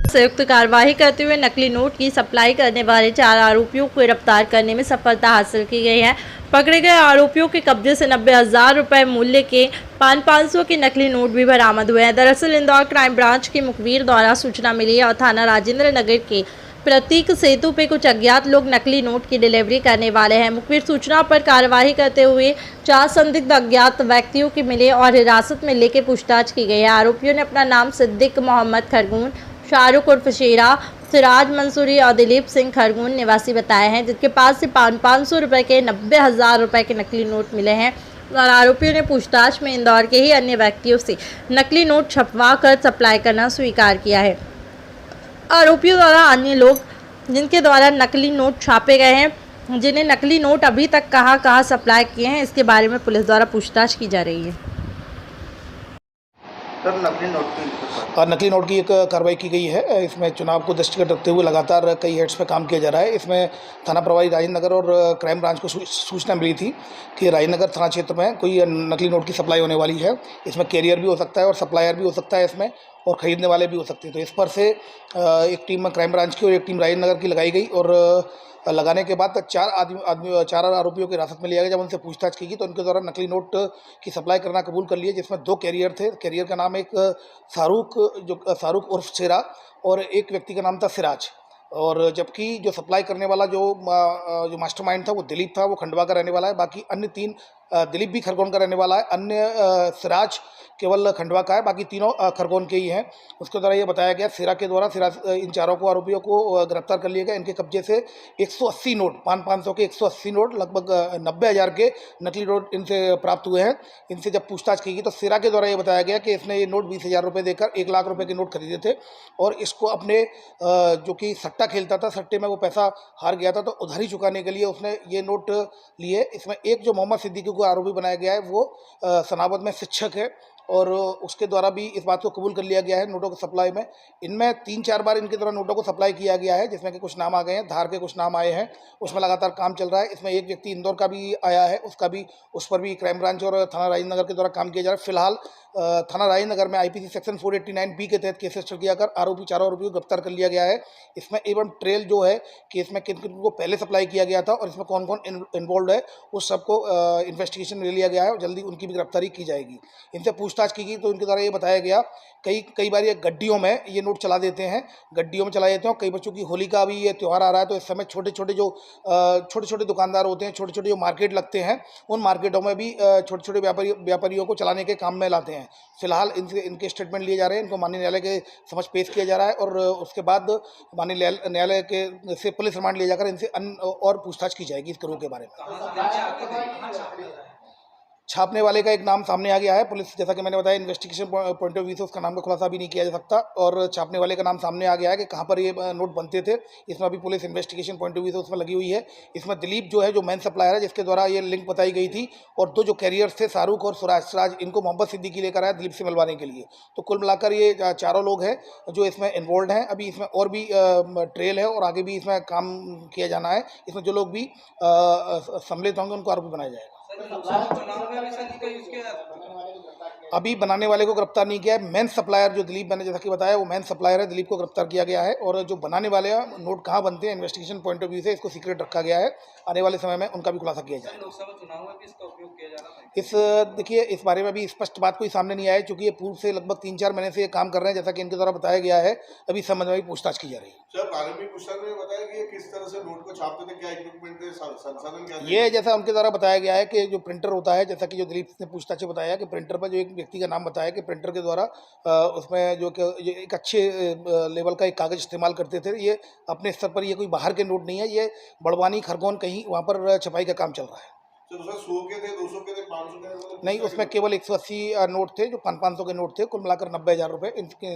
संयुक्त कार्रवाई करते हुए नकली नोट की सप्लाई करने वाले 4 आरोपियों को गिरफ्तार करने में सफलता हासिल की गई है। पकड़े गए आरोपियों के कब्जे से 90,000 रुपये मूल्य के 500 के नकली नोट भी बरामद हुए हैं। दरअसल इंदौर क्राइम ब्रांच के मुखबिर द्वारा सूचना मिली और थाना राजेंद्र नगर के प्रतीक सेतु पे कुछ अज्ञात लोग नकली नोट की डिलीवरी करने वाले हैं। मुखबिर सूचना पर कार्रवाई करते हुए 4 संदिग्ध अज्ञात व्यक्तियों की मिले और हिरासत में लेकर पूछताछ की गई है। आरोपियों ने अपना नाम सिद्दीक मोहम्मद खरगून, शाहरुख उर्फ शेरा, सिराज मंसूरी और दिलीप सिंह खरगून निवासी बताए हैं, जिनके पास से 500 रुपये के 90,000 रुपये के नकली नोट मिले हैं। और आरोपियों ने पूछताछ में इंदौर के ही अन्य व्यक्तियों से नकली नोट छपवा कर सप्लाई करना स्वीकार किया है। आरोपियों द्वारा अन्य लोग जिनके द्वारा नकली नोट छापे गए हैं, जिन्हें नकली नोट अभी तक कहां सप्लाई किए हैं, इसके बारे में पुलिस द्वारा पूछताछ की जा रही है। सर, नकली नोट की एक कार्रवाई की गई है। इसमें चुनाव को दृष्टिगत रखते हुए लगातार कई हेड्स पे काम किया जा रहा है। इसमें थाना प्रभारी राजेंद्र नगर और क्राइम ब्रांच को सूचना मिली थी कि राजेंद्र नगर थाना क्षेत्र में कोई नकली नोट की सप्लाई होने वाली है। इसमें कैरियर भी हो सकता है और सप्लायर भी हो सकता है इसमें, और ख़रीदने वाले भी हो सकते हैं। तो इस पर से एक टीम क्राइम ब्रांच की और एक टीम राजेंद्र नगर की लगाई गई और लगाने के बाद 4 आरोपियों की हिरासत में लिया गया। जब उनसे पूछताछ की गई तो उनके द्वारा नकली नोट की सप्लाई करना कबूल कर लिया, जिसमें 2 कैरियर थे। कैरियर का नाम एक शाहरुख उर्फ शेरा और एक व्यक्ति का नाम था सिराज। और जबकि जो सप्लाई करने वाला जो मास्टरमाइंड था वो दिलीप था, वो खंडवा का रहने वाला है। बाकी अन्य 3 दिलीप भी खरगोन का रहने वाला है, अन्य सिराज केवल खंडवा का है, बाकी तीनों खरगोन के ही हैं। उसके द्वारा ये बताया गया सिरा के द्वारा इन चारों को आरोपियों को गिरफ्तार कर लिया गया। इनके कब्जे से 180 नोट 500 के 180 नोट लगभग 90,000 के नकली नोट इनसे प्राप्त हुए हैं। इनसे जब पूछताछ की गई तो सिरा के द्वारा ये बताया गया कि इसने ये नोट 20,000 रुपये देकर 1 लाख रुपये के नोट खरीदे थे और इसको अपने जो कि सट्टा खेलता था, सट्टे में वो पैसा हार गया था तो उधारी चुकाने के लिए उसने ये नोट लिए। इसमें एक जो मोहम्मद सिद्दीकी को आरोपी बनाया गया है वो सनावद में शिक्षक है और उसके द्वारा भी इस बात को कबूल कर लिया गया है नोटों की सप्लाई में। इनमें 3-4 बार इनके द्वारा नोटों को सप्लाई किया गया है, जिसमें कि कुछ नाम आ गए हैं, धार के कुछ नाम आए हैं, उसमें लगातार काम चल रहा है। इसमें एक व्यक्ति इंदौर का भी आया है, उस पर भी क्राइम ब्रांच और थाना राजेंद्र नगर के द्वारा काम किया जा रहा है। फिलहाल थाना राजेंद्र नगर में IPC सेक्शन 489B के तहत केस रजिस्टर किया कर चारों आरोपियों को गिरफ्तार कर लिया गया है। इसमें एवं ट्रेल जो है कि इसमें किन किन को पहले सप्लाई किया गया था और इसमें कौन कौन इन्वॉल्व है उस सबको इन्वेस्टिगेशन में ले लिया गया है और जल्दी उनकी भी गिरफ्तारी की जाएगी। इनसे पूछताछ की गई तो इनके द्वारा ये बताया गया कई बार ये गड्डियों में ये नोट चला देते हैं, गड्डियों में चला देते हैं। कई बच्चों की होली का भी ये त्यौहार आ रहा है तो इस समय छोटे छोटे दुकानदार होते हैं, छोटे छोटे जो मार्केट लगते हैं, उन मार्केटों में भी छोटे छोटे व्यापारियों को चलाने के काम में लाते हैं। फिलहाल इनके स्टेटमेंट लिए जा रहे हैं, इनको माननीय न्यायालय के समक्ष पेश किया जा रहा है और उसके बाद माननीय न्यायालय के से पुलिस रिमांड लिया जाकर इनसे और पूछताछ की जाएगी इस गिरोह के बारे में। छापने वाले का एक नाम सामने आ गया है। पुलिस, जैसा कि मैंने बताया, इन्वेस्टिगेशन पॉइंट ऑफ व्यू से उसका नाम का खुलासा भी नहीं किया जा सकता और छापने वाले का नाम सामने आ गया है कि कहाँ पर ये नोट बनते थे। इसमें अभी police investigation point of view से उसमें लगी हुई है। इसमें दिलीप जो है, जो मेन सप्लायर है, जिसके द्वारा ये लिंक बताई गई थी, और 2 जो कैरियर्स थे शाहरुख और सिराज, इनको मोहम्मद सिद्दीकी लेकर आया दिलीप से मिलवाने के लिए। तो कुल मिलाकर ये 4 लोग हैं जो इसमें इन्वॉल्व हैं। अभी इसमें और भी ट्रेल है और आगे भी इसमें काम किया जाना है। इसमें जो लोग भी सम्मिलित होंगे उनको आरोपी बनाया जाएगा। अभी बनाने वाले को गिरफ्तार नहीं किया है। मेन सप्लायर जो दिलीप, मैंने जैसा कि बताया, वो मेन सप्लायर है, दिलीप को गिरफ्तार किया गया है। और जो बनाने वाले हैं, नोट कहाँ बनते हैं, इन्वेस्टिगेशन पॉइंट ऑफ व्यू से इसको सीक्रेट रखा गया है। आने वाले समय में उनका भी खुलासा किया जाएगा। लोकसभा चुनाव में भी इसका उपयोग किया जा रहा है। देखिए, इस बारे में भी स्पष्ट बात कोई सामने नहीं आया, चूँकि ये पूर्व से लगभग 3-4 महीने से ये काम कर रहे हैं, जैसा कि इनके द्वारा बताया गया है। अभी इस संबंध में भी पूछताछ की जा रही है। बताया कि किस तरह से नोट को छापते थे, क्या इक्विपमेंट थे, संसाधन क्या थे? ये जैसा उनके द्वारा बताया गया है कि जो प्रिंटर होता है, जैसा कि जो दिलीप ने पूछताछ में बताया कि प्रिंटर पर जो एक व्यक्ति का नाम बताया कि प्रिंटर के द्वारा उसमें जो एक अच्छे लेवल का एक कागज़ इस्तेमाल करते थे। ये अपने स्तर पर, ये कोई बाहर के नोट नहीं है, ये बड़वानी खरगोन कहीं वहाँ पर छपाई का काम चल रहा है। तो उसमें 100 के थे, 200 के थे, 500 के थे? नहीं, उसमें केवल 180 नोट थे जो 500 के नोट थे। कुल मिलाकर 90,000 रुपये इनसे